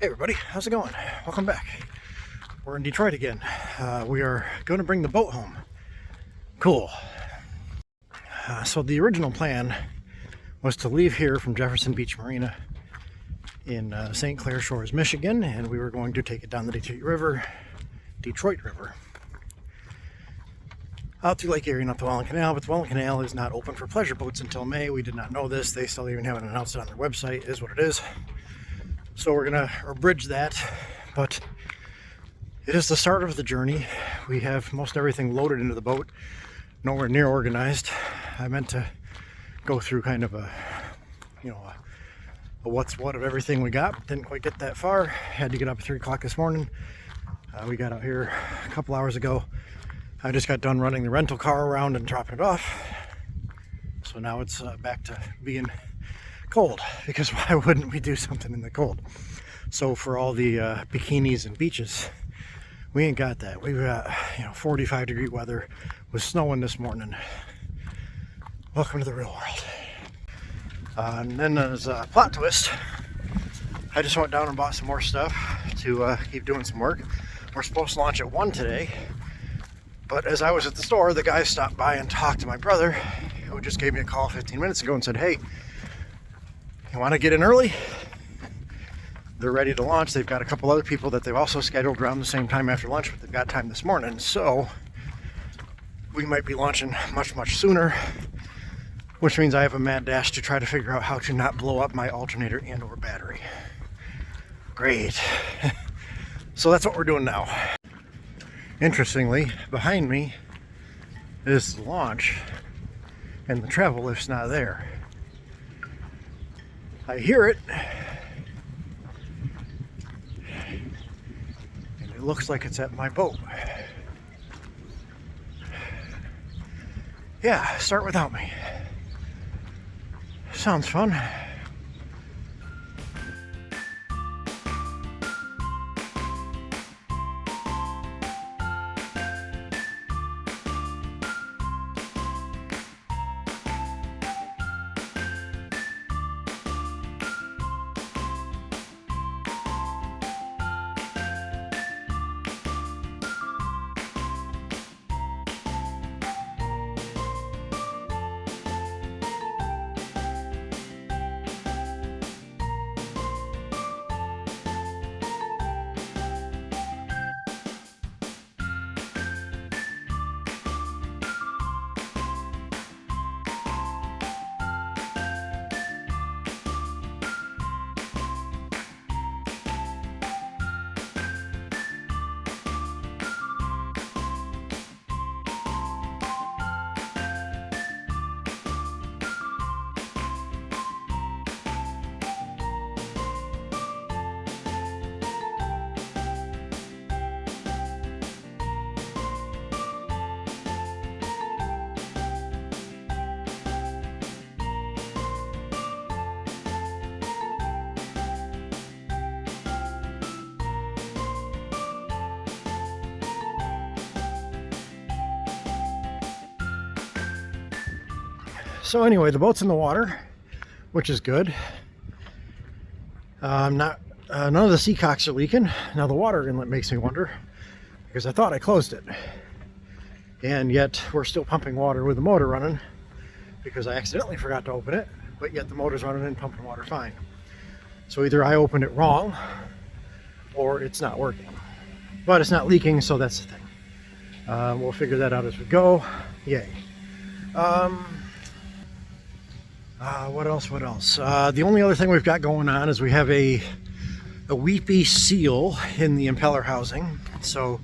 Hey everybody, how's it going? Welcome back. We're in Detroit again. We are going to bring the boat home. Cool. So the original plan was to leave here from Jefferson Beach Marina in St. Clair Shores, Michigan, and we were going to take it down the Detroit River, out through Lake Erie and up the Welland Canal, but the Welland Canal is not open for pleasure boats until May. We did not know this. They still even haven't announced it on their website. It is what it is. So we're gonna bridge that, but it is the start of the journey. We have most everything loaded into the boat, nowhere near organized. I meant to go through kind of a what's what of everything we got. Didn't quite get that far. Had to get up at 3 o'clock this morning. We got out here a couple hours ago. I just got done running the rental car around and dropping it off. So now it's back to being cold, because why wouldn't we do something in the cold? So for all the bikinis and beaches, we ain't got that. We've got 45-degree weather with snowing this morning. Welcome to the real world. And then there's a plot twist. I just went down and bought some more stuff to keep doing some work. We're supposed to launch at 1 today, but as I was at the store, the guy stopped by and talked to my brother, who just gave me a call 15 minutes ago and said, hey, you want to get in early? They're ready to launch. They've got a couple other people that they've also scheduled around the same time after lunch, but they've got time this morning. So we might be launching much, much sooner, which means I have a mad dash to try to figure out how to not blow up my alternator and or battery. Great. So that's what we're doing now. Interestingly, behind me is the launch, and the travel lift's not there. I hear it, and it looks like it's at my boat. Yeah, start without me. Sounds fun. So anyway, the boat's in the water, which is good. None of the seacocks are leaking. Now the water inlet makes me wonder, because I thought I closed it, and yet we're still pumping water with the motor running, because I accidentally forgot to open it, but yet the motor's running and pumping water fine. So either I opened it wrong, or it's not working. But it's not leaking, so that's the thing. We'll figure that out as we go. Yay. What else? The only other thing we've got going on is we have a weepy seal in the impeller housing. So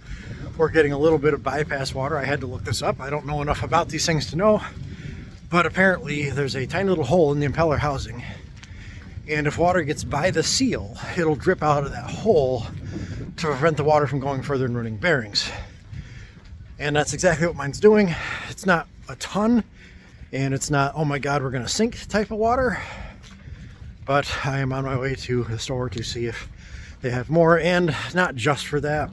we're getting a little bit of bypass water. I had to look this up. I don't know enough about these things to know, but apparently there's a tiny little hole in the impeller housing, and if water gets by the seal, it'll drip out of that hole to prevent the water from going further and ruining bearings. And that's exactly what mine's doing. It's not a ton, and it's not, oh my god, we're gonna sink type of water, but I am on my way to the store to see if they have more. And not just for that,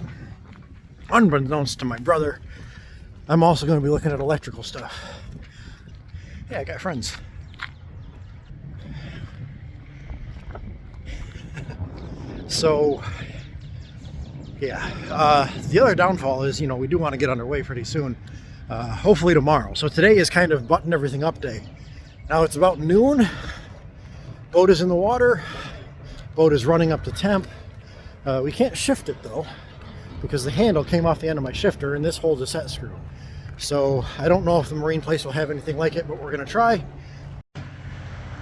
unbeknownst to my brother, I'm also going to be looking at electrical stuff. Yeah, I got friends. So yeah, the other downfall is, we do want to get underway pretty soon, hopefully tomorrow. So today is kind of button everything up day. Now it's about noon, boat is in the water, boat is running up to temp. We can't shift it though, because the handle came off the end of my shifter and this holds a set screw. So I don't know if the marine place will have anything like it, but we're going to try.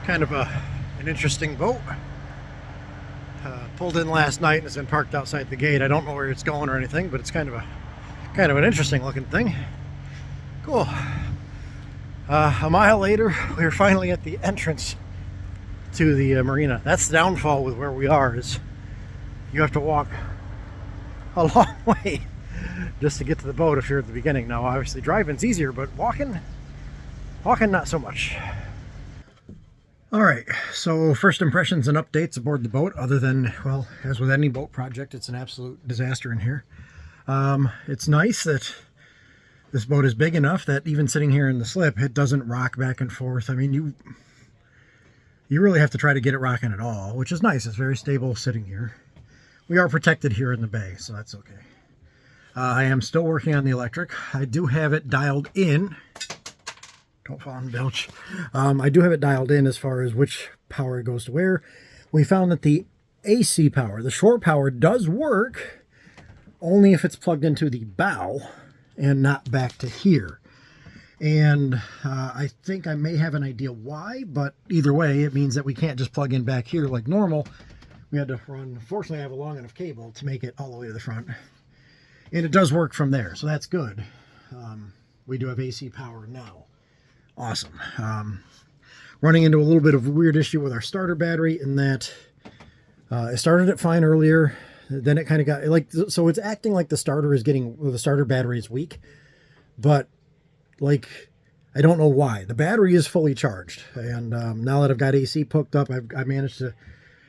Kind of an interesting boat. Pulled in last night and it's been parked outside the gate. I don't know where it's going or anything, but it's kind of an interesting looking thing. Cool. A mile later, we're finally at the entrance to the marina. That's the downfall with where we are, is you have to walk a long way just to get to the boat if you're at the beginning. Now obviously driving's easier, but walking not so much. All right, so first impressions and updates aboard the boat, other than, well, as with any boat project, it's an absolute disaster in here. It's nice that this boat is big enough that even sitting here in the slip, it doesn't rock back and forth. I mean, you really have to try to get it rocking at all, which is nice. It's very stable sitting here. We are protected here in the bay, so that's okay. I am still working on the electric. I do have it dialed in. Don't fall and belch. I do have it dialed in as far as which power goes to where. We found that the AC power, the shore power, does work only if it's plugged into the bow and not back to here. And I think I may have an idea why, but either way, it means that we can't just plug in back here like normal. We had to run, fortunately I have a long enough cable to make it all the way to the front. And it does work from there, so that's good. We do have AC power now. Awesome. Running into a little bit of a weird issue with our starter battery in that it started it fine earlier, then it kind of got like, so it's acting like the starter battery is weak, but like, I don't know why. The battery is fully charged, and now that I've got AC hooked up, I managed to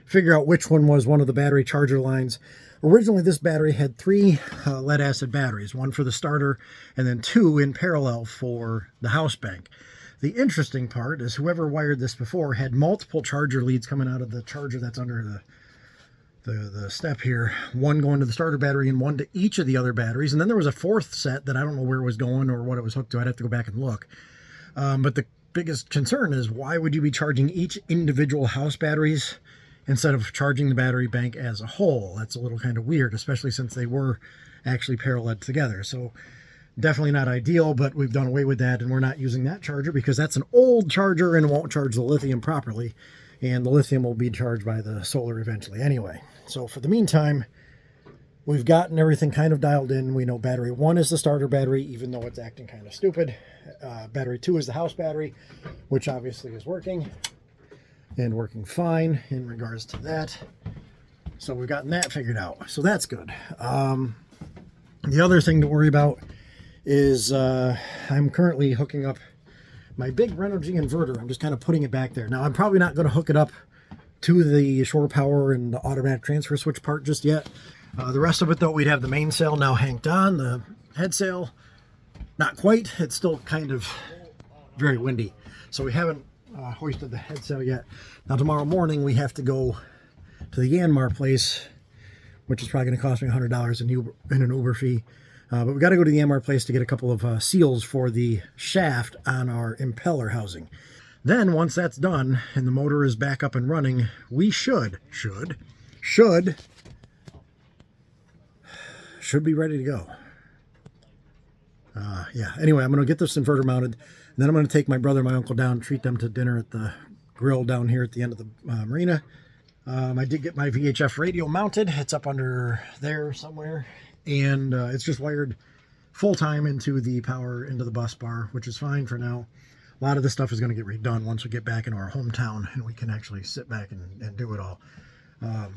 figure out which one was one of the battery charger lines. Originally, this battery had 3 lead acid batteries, one for the starter and then 2 in parallel for the house bank. The interesting part is whoever wired this before had multiple charger leads coming out of the charger that's under the step here. One going to the starter battery and one to each of the other batteries. And then there was a 4th set that I don't know where it was going or what it was hooked to. I'd have to go back and look. But the biggest concern is, why would you be charging each individual house batteries instead of charging the battery bank as a whole? That's a little kind of weird, especially since they were actually paralleled together. So definitely not ideal, but we've done away with that, and we're not using that charger because that's an old charger and won't charge the lithium properly, and the lithium will be charged by the solar eventually anyway. So for the meantime, we've gotten everything kind of dialed in. We know battery 1 is the starter battery, even though it's acting kind of stupid. Battery 2 is the house battery, which obviously is working and working fine in regards to that. So we've gotten that figured out, so that's good. The other thing to worry about is I'm currently hooking up my big Renogy inverter. I'm just kind of putting it back there. Now, I'm probably not going to hook it up to the shore power and the automatic transfer switch part just yet. The rest of it, though, we'd have the mainsail now hanged on, the head sail, not quite. It's still kind of very windy, so we haven't hoisted the head sail yet. Now, tomorrow morning, we have to go to the Yanmar place, which is probably going to cost me $100 in an Uber fee. But we got to go to the Yanmar place to get a couple of seals for the shaft on our impeller housing. Then once that's done and the motor is back up and running, we should be ready to go. Yeah, anyway, I'm going to get this inverter mounted, and then I'm going to take my brother and my uncle down, treat them to dinner at the grill down here at the end of the marina. I did get my VHF radio mounted. It's up under there somewhere, and it's just wired full-time into the power into the bus bar, which is fine for now. A lot of this stuff is going to get redone once we get back into our hometown and we can actually sit back and do it all.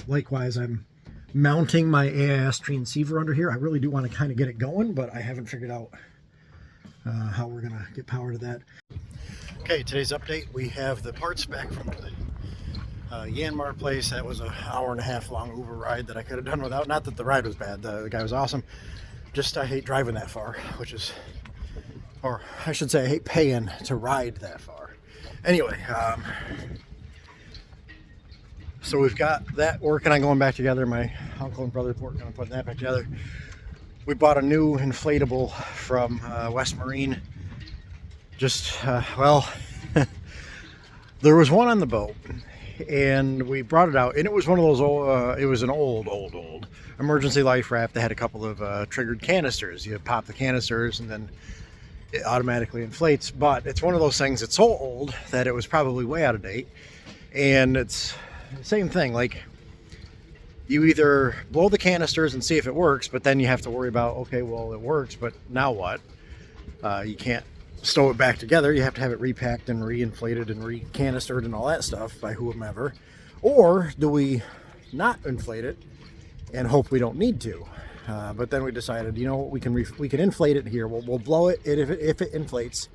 Likewise, I'm mounting my AIS transceiver under here. I really do want to kind of get it going, but I haven't figured out how we're going to get power to that. Okay, today's update, we have the parts back from the Yanmar place. That was an hour-and-a-half long Uber ride that I could have done without. Not that the ride was bad, the guy was awesome. Just I hate driving that far, which is, or I should say I hate paying to ride that far. Anyway, So we've got that working on going back together. My uncle and brother working on putting that back together. We bought a new inflatable from West Marine. Just, well, there was one on the boat, and we brought it out, and it was one of those old, it was an old emergency life raft that had a couple of triggered canisters. You pop the canisters, and then it automatically inflates. But it's one of those things that's so old that it was probably way out of date. And it's the same thing, like you either blow the canisters and see if it works, but then you have to worry about, okay, well, it works, but now what? You can't stow it back together. You have to have it repacked and reinflated and recanistered and all that stuff by whomever. Or do we not inflate it and hope we don't need to? But then we decided, you know, we can inflate it here. We'll blow it if it inflates.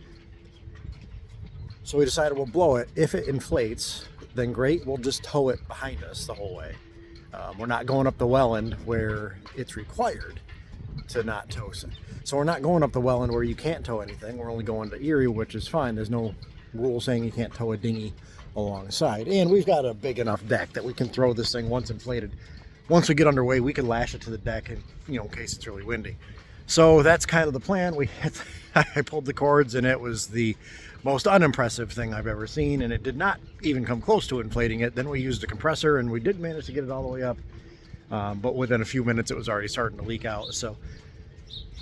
So we decided we'll blow it. If it inflates, then great, we'll just tow it behind us the whole way. We're not going up the well end where it's required to not tow it. So we're not going up the well end where you can't tow anything. We're only going to Erie, which is fine. There's no rule saying you can't tow a dinghy alongside. And we've got a big enough deck that we can throw this thing once inflated. Once we get underway, we can lash it to the deck, and you know, in case it's really windy. So that's kind of the plan. I pulled the cords, and it was the most unimpressive thing I've ever seen, and it did not even come close to inflating it. Then we used a compressor, and we did manage to get it all the way up, but within a few minutes it was already starting to leak out. So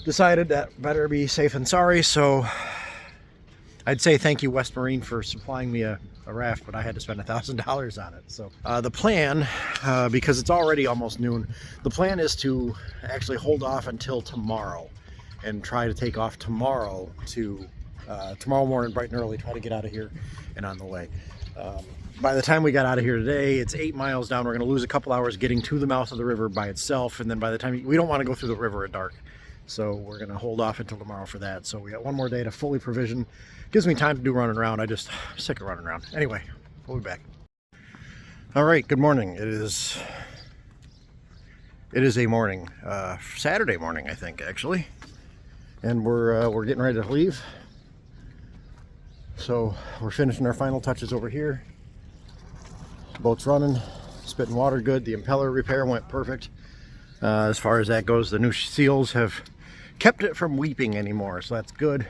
decided that better be safe than sorry. So I'd say thank you, West Marine, for supplying me a raft, but I had to spend $1,000 on it. So the plan, because it's already almost noon, the plan is to actually hold off until tomorrow and try to take off tomorrow morning bright and early, try to get out of here and on the way. By the time we got out of here today, it's 8 miles down. We're going to lose a couple hours getting to the mouth of the river by itself, and then by the time we don't want to go through the river at dark, so we're going to hold off until tomorrow for that. So we got one more day to fully provision. Gives me time to do running around. I'm sick of running around. Anyway, we'll be back. All right, good morning. It is a morning, Saturday morning, I think, actually, and we're getting ready to leave. So we're finishing our final touches over here. Boat's running, spitting water good. The impeller repair went perfect. As far as that goes, the new seals have kept it from weeping anymore, so that's good.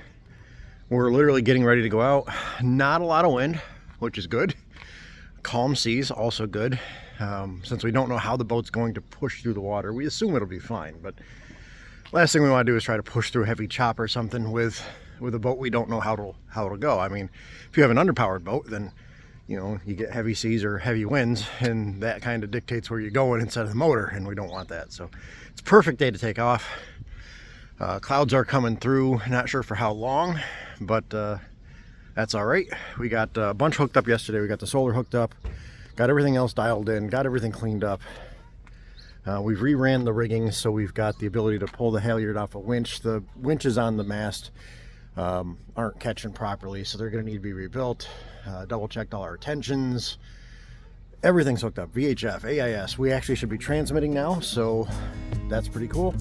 We're literally getting ready to go out. Not a lot of wind, which is good. Calm seas, also good. Since we don't know how the boat's going to push through the water, we assume it'll be fine, but last thing we want to do is try to push through a heavy chop or something with a boat we don't know how it'll go. I mean, if you have an underpowered boat, then you know you get heavy seas or heavy winds, and that kind of dictates where you're going inside of the motor, and we don't want that. So it's a perfect day to take off. Clouds are coming through, not sure for how long, but that's all right. We got a bunch hooked up yesterday. We got the solar hooked up, got everything else dialed in, got everything cleaned up. We've re-ran the rigging, so we've got the ability to pull the halyard off a winch. The winches on the mast aren't catching properly, so they're going to need to be rebuilt. Double checked all our tensions. Everything's hooked up. VHF, AIS. We actually should be transmitting now, so that's pretty cool.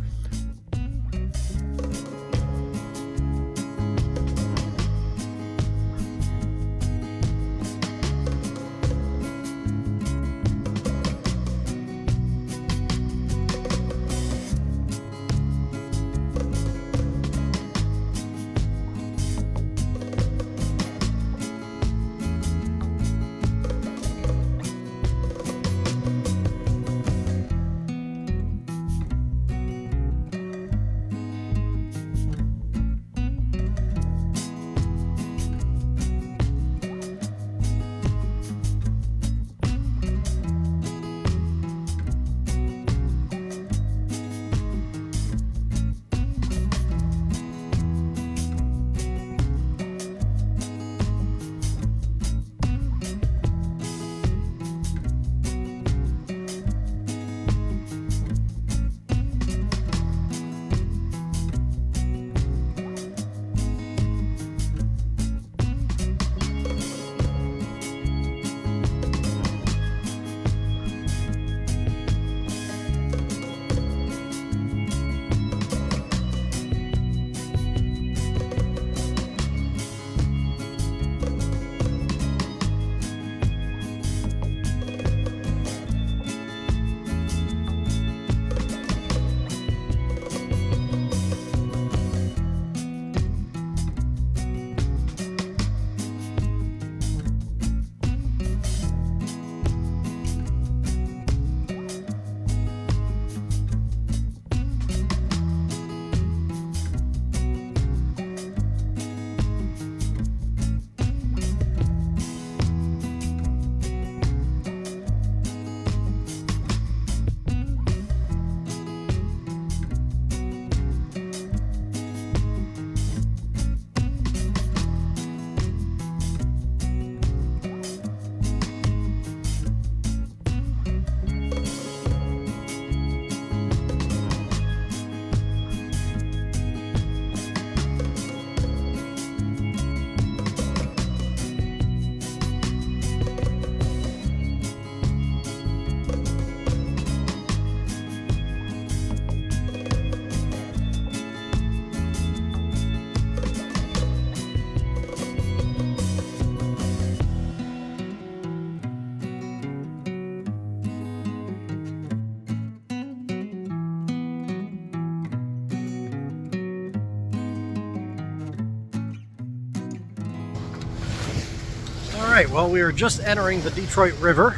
right, well, we are just entering the Detroit River.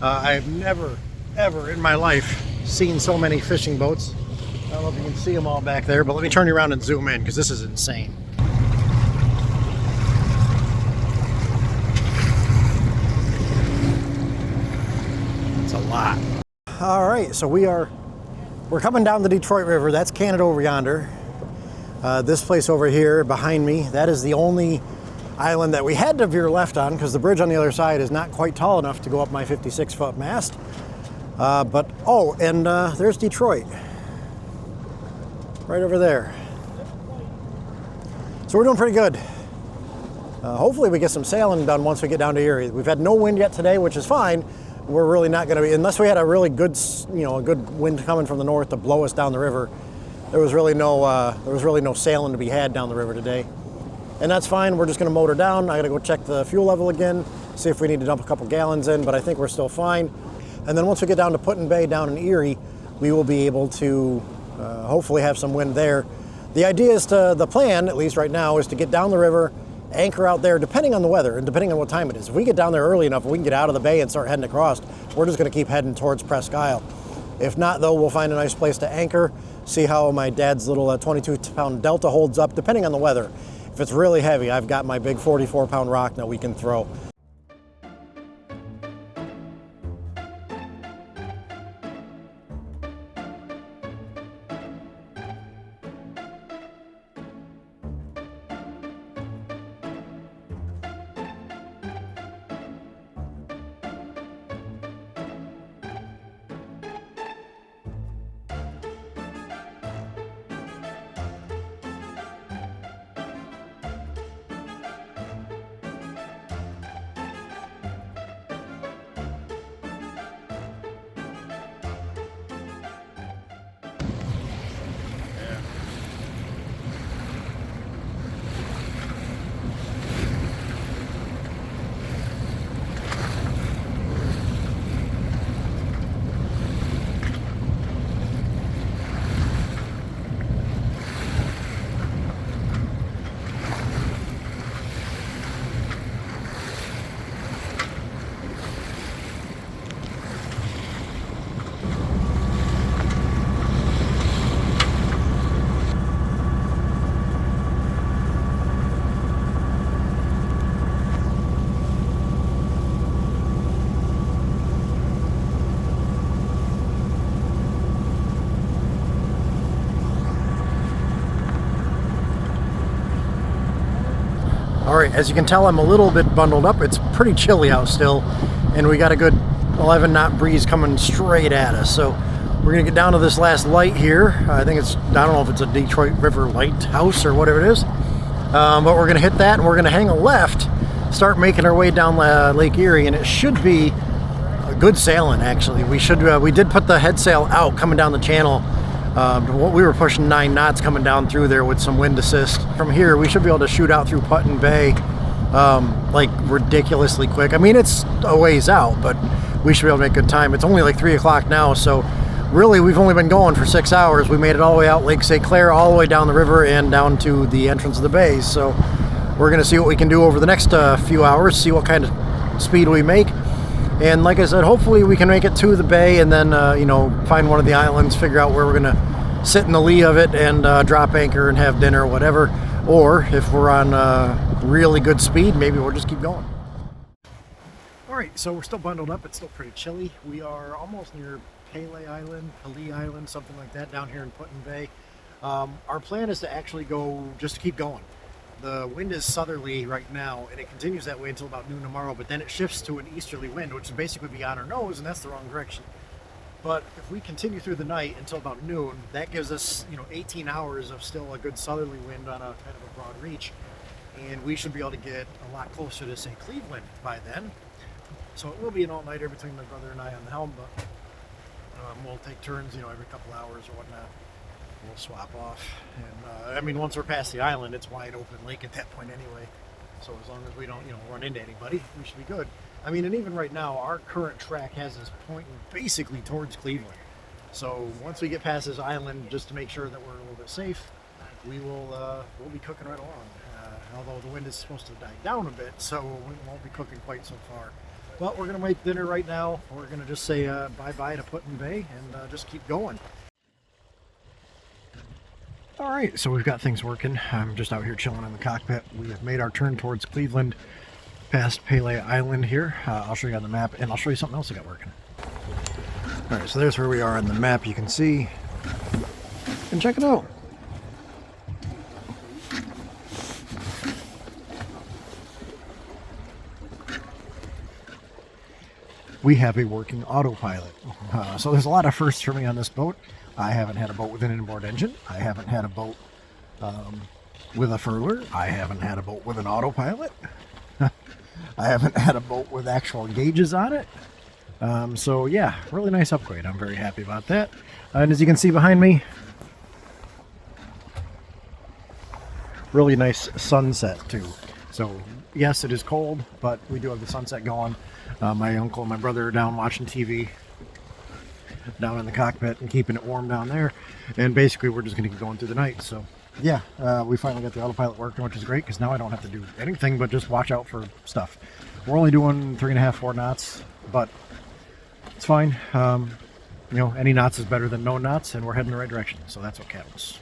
I've never, ever in my life seen so many fishing boats. I don't know if you can see them all back there, but let me turn you around and zoom in because this is insane. It's a lot. All right, so we're coming down the Detroit River. That's Canada over yonder. This place over here behind me, that is the only island that we had to veer left on because the bridge on the other side is not quite tall enough to go up my 56-foot mast. There's Detroit. Right over there. So we're doing pretty good. Hopefully we get some sailing done once we get down to Erie. We've had no wind yet today, which is fine. We're really not going to be, unless we had a really good, a good wind coming from the north to blow us down the river. There was really no sailing to be had down the river today. And that's fine. We're just going to motor down. I got to go check the fuel level again, see if we need to dump a couple gallons in, but I think we're still fine. And then once we get down to Put-in Bay down in Erie, we will be able to hopefully have some wind there. The idea is the plan, at least right now, is to get down the river, anchor out there, depending on the weather and depending on what time it is. If we get down there early enough, we can get out of the bay and start heading across. We're just going to keep heading towards Presque Isle. If not, though, we'll find a nice place to anchor, see how my dad's little 22-pound Delta holds up, depending on the weather. If it's really heavy, I've got my big 44-pound rock that we can throw. All right, as you can tell, I'm a little bit bundled up. It's pretty chilly out still, and we got a good 11-knot breeze coming straight at us. So we're gonna get down to this last light here. I think I don't know if it's a Detroit River lighthouse or whatever it is, but we're gonna hit that and we're gonna hang a left, start making our way down Lake Erie, and it should be a good sailing actually. We did put the head sail out coming down the channel. We were pushing 9 knots coming down through there with some wind assist. From here, we should be able to shoot out through Put-in Bay like ridiculously quick. I mean, it's a ways out, but we should be able to make good time. It's only like 3 o'clock now, so really we've only been going for 6 hours. We made it all the way out Lake St. Clair, all the way down the river and down to the entrance of the bay. So we're gonna see what we can do over the next few hours, see what kind of speed we make. And like I said, hopefully we can make it to the bay and then, find one of the islands, figure out where we're going to sit in the lee of it and drop anchor and have dinner or whatever. Or if we're on really good speed, maybe we'll just keep going. All right, so we're still bundled up. It's still pretty chilly. We are almost near Pele Island, something like that, down here in Put-in Bay. Our plan is to actually just to keep going. The wind is southerly right now, and it continues that way until about noon tomorrow, but then it shifts to an easterly wind, which is basically be on our nose, and that's the wrong direction. But if we continue through the night until about noon, that gives us 18 hours of still a good southerly wind on a kind of a broad reach, and we should be able to get a lot closer to, say, Cleveland by then. So it will be an all-nighter between my brother and I on the helm, but we'll take turns, every couple hours or whatnot. We'll swap off, and once we're past the island, it's wide open lake at that point anyway. So as long as we don't, run into anybody, we should be good. And even right now, our current track has us pointing basically towards Cleveland. So once we get past this island, just to make sure that we're a little bit safe, we'll be cooking right along. although the wind is supposed to die down a bit, so we won't be cooking quite so far. But we're going to make dinner right now. We're going to just say bye-bye to Put-in Bay and just keep going. All right, so we've got things working. I'm just out here chilling in the cockpit. We have made our turn towards Cleveland, past Presque Island here. I'll show you on the map, and I'll show you something else I got working. All right, so there's where we are on the map. You can see, and check it out. We have a working autopilot. So there's a lot of firsts for me on this boat. I haven't had a boat with an inboard engine. I haven't had a boat with a furler. I haven't had a boat with an autopilot. I haven't had a boat with actual gauges on it. So yeah, really nice upgrade. I'm very happy about that. And as you can see behind me, really nice sunset too. So yes, it is cold, but we do have the sunset going. My uncle and my brother are down watching TV down in the cockpit and keeping it warm down there. And basically we're just going to keep going through the night. So yeah, we finally got the autopilot working, which is great because now I don't have to do anything but just watch out for stuff. We're only doing 3.5, 4 knots, but it's fine. You know, any knots is better than no knots, and we're heading the right direction. So that's what counts.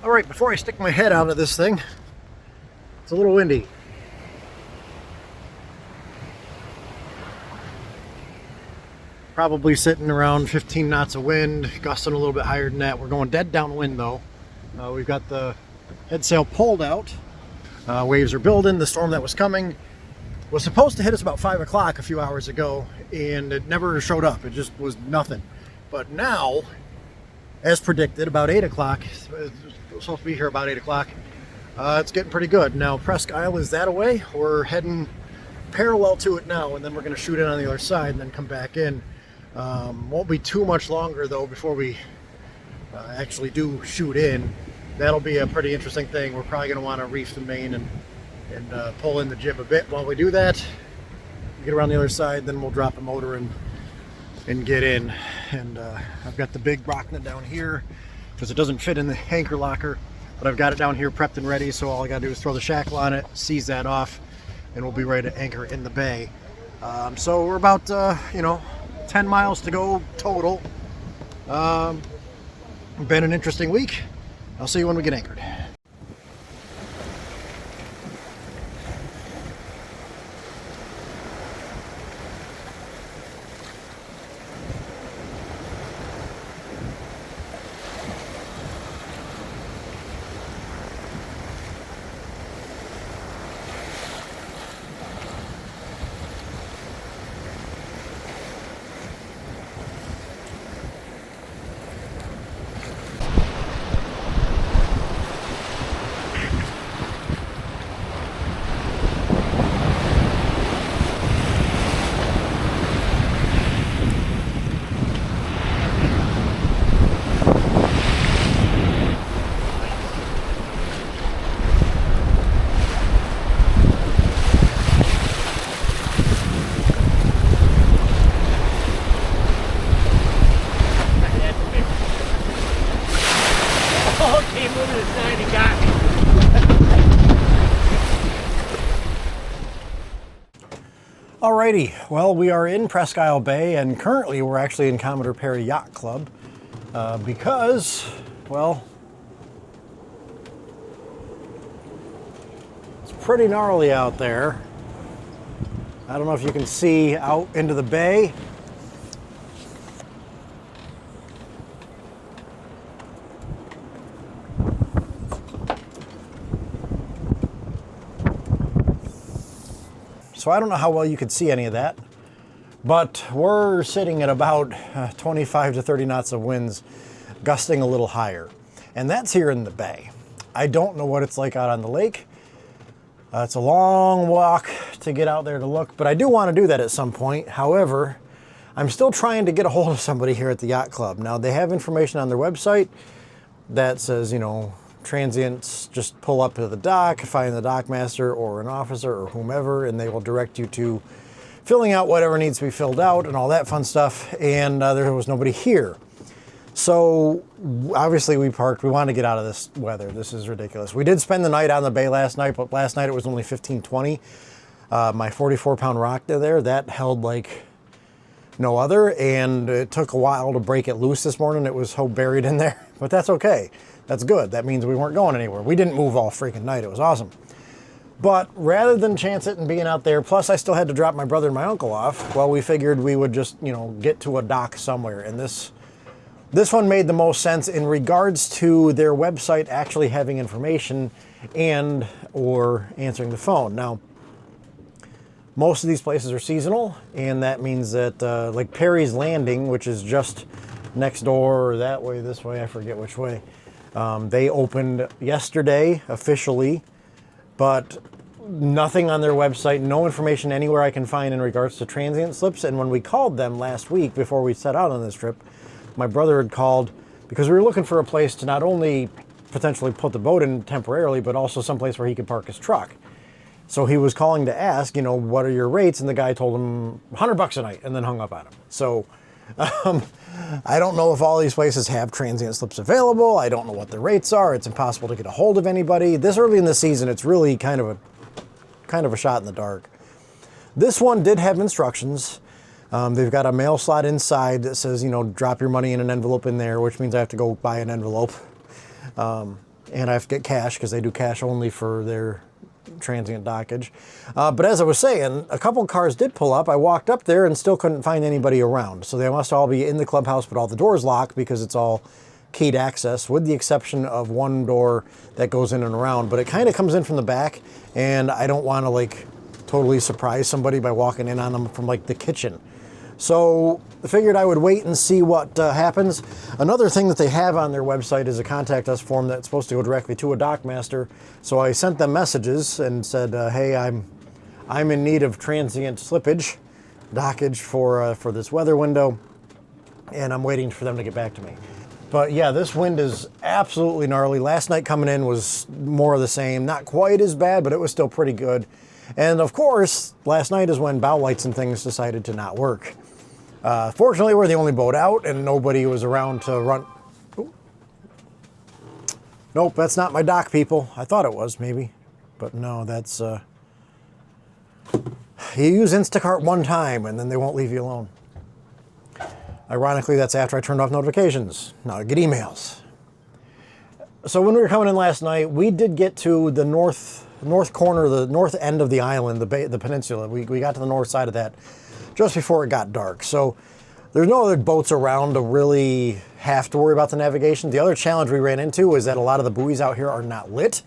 All right, before I stick my head out of this thing, it's a little windy. Probably sitting around 15 knots of wind, gusting a little bit higher than that. We're going dead downwind though. We've got the head sail pulled out. Waves are building. The storm that was coming was supposed to hit us about 5 o'clock a few hours ago, and it never showed up. It just was nothing. But now, as predicted, about 8 o'clock, we're supposed to be here about 8 o'clock. It's getting pretty good. Now, Presque Isle is that away. We're heading parallel to it now, and then we're going to shoot in on the other side and then come back in. Won't be too much longer, though, before we actually do shoot in. That'll be a pretty interesting thing. We're probably going to want to reef the main and pull in the jib a bit while we do that. Get around the other side, then we'll drop the motor and get in. And I've got the big Brocknet down here because it doesn't fit in the anchor locker, but I've got it down here prepped and ready, so all I got to do is throw the shackle on it, seize that off, and we'll be ready to anchor in the bay. So we're about 10 miles to go total. Been an interesting week. I'll see you when we get anchored. Alrighty, well, we are in Presque Isle Bay, and currently we're actually in Commodore Perry Yacht Club because, well, it's pretty gnarly out there. I don't know if you can see out into the bay. So I don't know how well you could see any of that, But we're sitting at about 25 to 30 knots of winds, gusting a little higher. And that's here in the bay. I don't know what it's like out on the lake. It's a long walk to get out there to look, but I do want to do that at some point. However, I'm still trying to get a hold of somebody here at the yacht club. Now, they have information on their website that says, you know, transients just pull up to the dock, find the dock master or an officer or whomever, and they will direct you to filling out whatever needs to be filled out and all that fun stuff. And there was nobody here. So obviously we parked. We wanted to get out of this weather. This is ridiculous. We did spend the night on the bay last night, but last night it was only 15-20. My 44-pound rock there, that held like no other, and it took a while to break it loose this morning. It was so buried in there, but that's okay. That's good. That means we weren't going anywhere. We didn't move all freaking night. It was awesome. But rather than chance it and being out there, plus I still had to drop my brother and my uncle off, well, we figured we would just, you know, get to a dock somewhere. And this one made the most sense in regards to their website actually having information and or answering the phone. Now, most of these places are seasonal, and that means that like Perry's Landing, which is just next door or that way, this way, I forget which way. They opened yesterday officially, but nothing on their website, no information anywhere I can find in regards to transient slips. And when we called them last week before we set out on this trip, my brother had called because we were looking for a place to not only potentially put the boat in temporarily, but also someplace where he could park his truck. So he was calling to ask, you know, what are your rates? And the guy told him $100 a night and then hung up on him. So I don't know if all these places have transient slips available. I don't know what the rates are. It's impossible to get a hold of anybody. This early in the season, it's really kind of a shot in the dark. This one did have instructions. They've got a mail slot inside that says, you know, drop your money in an envelope in there, which means I have to go buy an envelope. And I have to get cash because they do cash only for their transient dockage. But as I was saying, a couple cars did pull up. I walked up there and still couldn't find anybody around. So they must all be in the clubhouse, but all the doors locked because it's all keyed access, with the exception of one door that goes in and around. But it kind of comes in from the back, and I don't want to like totally surprise somebody by walking in on them from like the kitchen. So I figured I would wait and see what happens. Another thing that they have on their website is a contact us form that's supposed to go directly to a dockmaster. So I sent them messages and said, hey, I'm in need of transient slippage, dockage for this weather window, and I'm waiting for them to get back to me. But yeah, this wind is absolutely gnarly. Last night coming in was more of the same. Not quite as bad, but it was still pretty good. And of course, last night is when bow lights and things decided to not work. Fortunately, we're the only boat out and nobody was around to run. Ooh. Nope, that's not my dock, people. I thought it was, maybe. But no, that's... You use Instacart one time and then they won't leave you alone. Ironically, that's after I turned off notifications. Now I get emails. So when we were coming in last night, we did get to the north corner, the north end of the island, the peninsula. We got to the north side of that just before it got dark. So there's no other boats around to really have to worry about the navigation. The other challenge we ran into is that a lot of the buoys out here are not lit,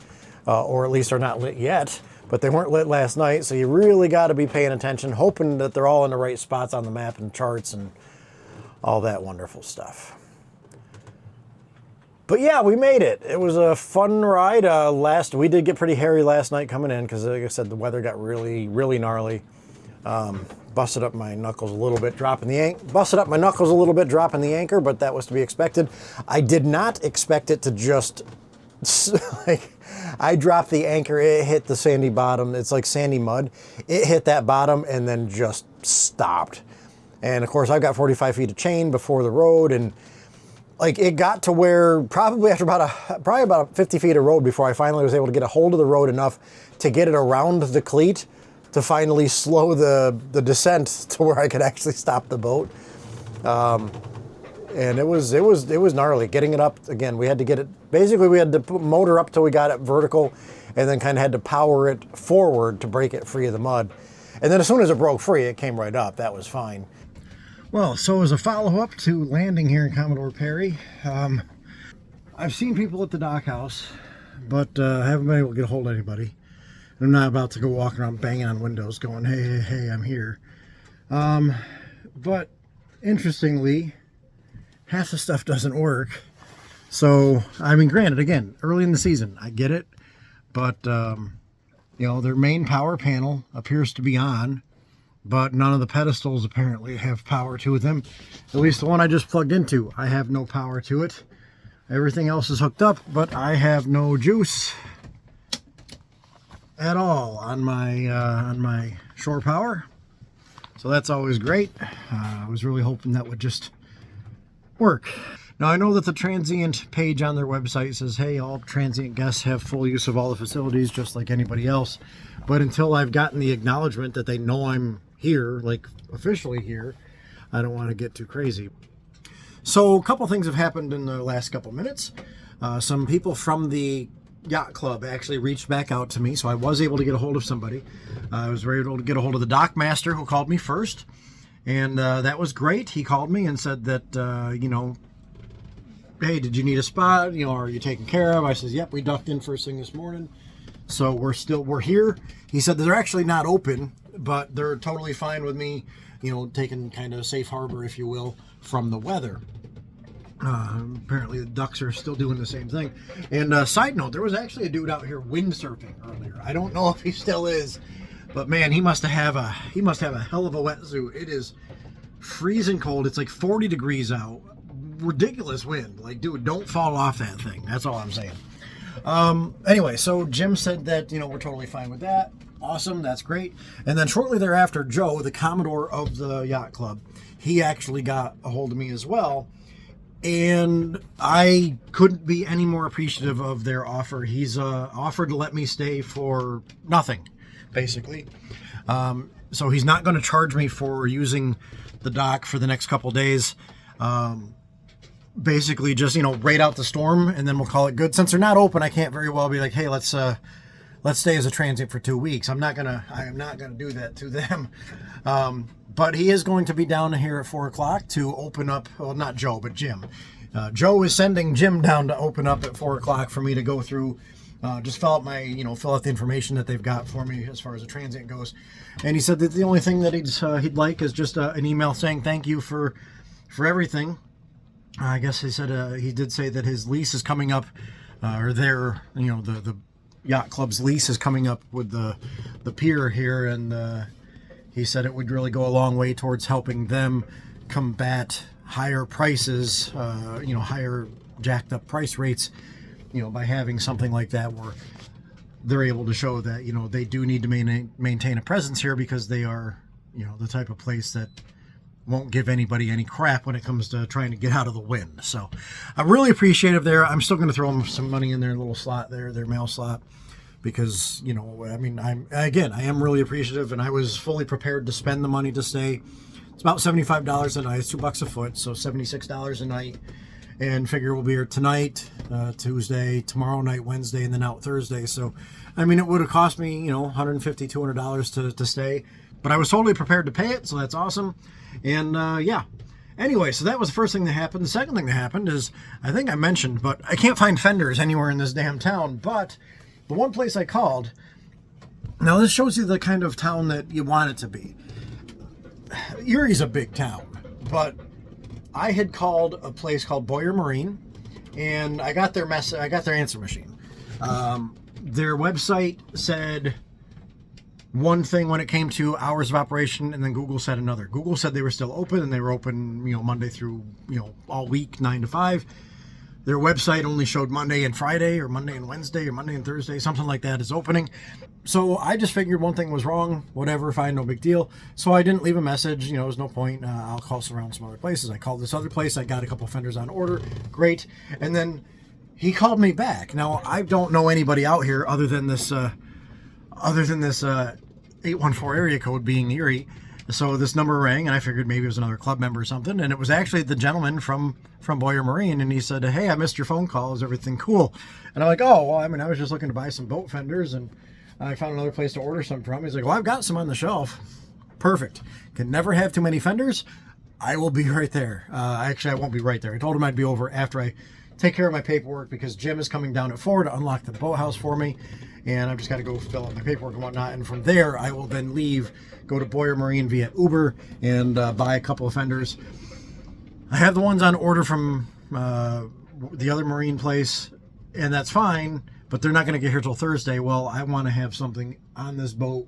or at least are not lit yet, but they weren't lit last night. So you really got to be paying attention, hoping that they're all in the right spots on the map and charts and all that wonderful stuff. But yeah, we made it. It was a fun ride. We did get pretty hairy last night coming in because, like I said, the weather got really, really gnarly. Busted up my knuckles a little bit, dropping the anchor, but that was to be expected. I did not expect it to just, like, I dropped the anchor, it hit the sandy bottom. It's like sandy mud. It hit that bottom and then just stopped. And of course, I've got 45 feet of chain before the road, and like it got to where probably after about 50 feet of road before I finally was able to get a hold of the road enough to get it around the cleat to finally slow the descent to where I could actually stop the boat. And it was gnarly getting it up. Again, we had to get it, basically we had to put motor up till we got it vertical and then kind of had to power it forward to break it free of the mud. And then as soon as it broke free, it came right up. That was fine. Well, so as a follow-up to landing here in Commodore Perry, I've seen people at the dock house, but haven't been able to get a hold of anybody. I'm not about to go walking around banging on windows going, hey, I'm here. but interestingly, half the stuff doesn't work. So, I mean, granted, again, early in the season, I get it, but, you know, their main power panel appears to be on, but none of the pedestals apparently have power to them. At least the one I just plugged into, I have no power to it. Everything else is hooked up, but I have no juice at all on my shore power. So that's always great. I was really hoping that would just work. Now, I know that the transient page on their website says, hey, all transient guests have full use of all the facilities just like anybody else. But until I've gotten the acknowledgement that they know I'm here, like officially here, I don't want to get too crazy. So a couple things have happened in the last couple minutes. Some people from the yacht club actually reached back out to me, so I was able to get a hold of somebody. I was able to get a hold of the dock master who called me first, and that was great. He called me and said that, you know, hey, did you need a spot? You know, are you taken care of? I says, yep, we ducked in first thing this morning. So we're here. He said they're actually not open, but they're totally fine with me, you know, taking kind of safe harbor, if you will, from the weather. Apparently the ducks are still doing the same thing. And side note, there was actually a dude out here windsurfing earlier. I don't know if he still is, but man, he must have a hell of a wetsuit. It is freezing cold. It's like 40 degrees out. Ridiculous wind. Like, dude, don't fall off that thing. That's all I'm saying. Anyway, so Jim said that, you know, we're totally fine with that. Awesome, that's great. And then shortly thereafter, Joe, the Commodore of the yacht club, he actually got a hold of me as well. And I couldn't be any more appreciative of their offer. He's offered to let me stay for nothing, basically. So he's not going to charge me for using the dock for the next couple days. Basically just, you know, rate out the storm and then we'll call it good. Since they're not open, I can't very well be like, hey, let's stay as a transient for 2 weeks. I am not gonna do that to them. But he is going to be down here at 4 o'clock to open up. Well, not Joe, but Jim. Joe is sending Jim down to open up at 4 o'clock for me to go through, just fill out the information that they've got for me as far as the transient goes. And he said that the only thing that he'd like is just an email saying thank you for everything. I guess he said he did say that his lease is coming up, or their, you know, the yacht club's lease is coming up with the pier here, and he said it would really go a long way towards helping them combat higher prices, you know, higher jacked up price rates, you know, by having something like that where they're able to show that, you know, they do need to maintain a presence here because they are, you know, the type of place that won't give anybody any crap when it comes to trying to get out of the wind. So I'm really appreciative there. I'm still going to throw them some money in their little slot there, their mail slot, because, you know, I mean, I am really appreciative, and I was fully prepared to spend the money to stay. It's about $75 a night. It's $2 a foot, so $76 a night. And figure we'll be here tonight, Tuesday, tomorrow night, Wednesday, and then out Thursday. So, I mean, it would have cost me, you know, $150, $200 to stay, but I was totally prepared to pay it, so that's awesome. And yeah, anyway, so that was the first thing that happened. The second thing that happened is, I think I mentioned, but I can't find fenders anywhere in this damn town. But the one place I called, now this shows you the kind of town that you want it to be. Erie's a big town, but I had called a place called Boyer Marine, and I got their answer machine. Their website said one thing when it came to hours of operation, and then Google said another. Google said they were still open, and they were open, you know, Monday through, you know, all week, 9 to 5. Their website only showed Monday and Friday, or Monday and Wednesday, or Monday and Thursday, something like that is opening. So I just figured one thing was wrong, whatever, fine, no big deal. So I didn't leave a message, you know, there's no point. I'll call around some other places. I called this other place. I got a couple fenders on order. Great. And then he called me back. Now, I don't know anybody out here other than this 814 area code being Erie. So this number rang, and I figured maybe it was another club member or something, and it was actually the gentleman from Boyer Marine, and he said, hey, I missed your phone call. Is everything cool? And I'm like, oh, well, I mean, I was just looking to buy some boat fenders, and I found another place to order some from. He's like, well, I've got some on the shelf. Perfect. Can never have too many fenders. I will be right there. Actually, I won't be right there. I told him I'd be over after I take care of my paperwork because Jim is coming down at 4 to unlock the boathouse for me. And I've just got to go fill out my paperwork and whatnot. And from there, I will then leave, go to Boyer Marine via Uber and buy a couple of fenders. I have the ones on order from the other marine place, and that's fine, but they're not going to get here till Thursday. Well, I want to have something on this boat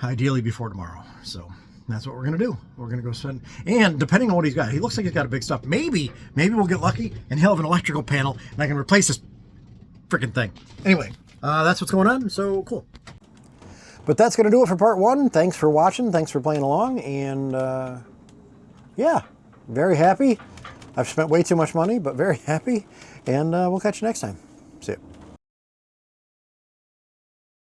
ideally before tomorrow. So that's what we're going to do. We're going to go spend, and depending on what he's got, he looks like he's got a big stuff. Maybe we'll get lucky and he'll have an electrical panel and I can replace this freaking thing. Anyway, that's what's going on. So cool. But that's going to do it for part 1. Thanks for watching. Thanks for playing along. And yeah, very happy. I've spent way too much money, but very happy. And we'll catch you next time. See ya.